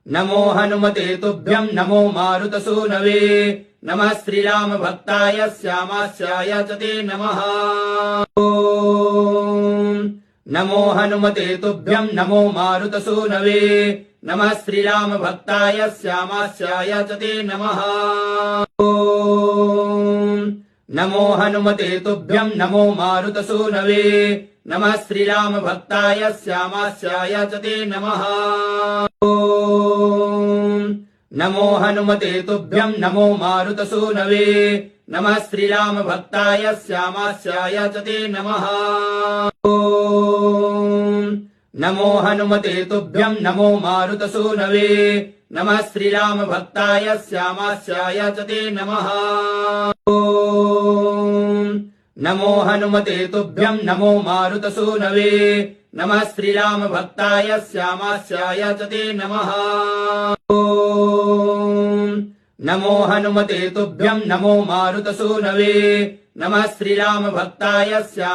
नमो हनुमते तुभ्यं नमो मारुतसूनवे नमः श्रीराम भक्ताय श्यामास्याय च ते नमः। नमो हनुमते तुभ्यं नमो मारुतसूनवे नमः श्रीराम भक्ताय श्यामास्याय च ते नमः। नमो हनुमते तुभ्यं नमो मारुतसूनवे नमः श्रीराम भक्ताय श्यामास्याय च ते नमः। नमो हनुमते तुभ्यं नमो मारुतसूनवे नमः श्रीराम भक्ताय श्यामास्याय च ते नमः। नमो हनुमते तुभ्यं नमो मारुतसूनवे नमः श्रीराम भक्ताय श्यामास्याय च ते नमः। नमो हनुमते तुभ्यं नमो मारुतसूनवे नमः श्रीराम भक्ताय श्यामास्याय च ते नमः। नमो हनुमते तुभ्यं नमो मारुतसूनवे नमः श्रीराम भक्ताय श्याम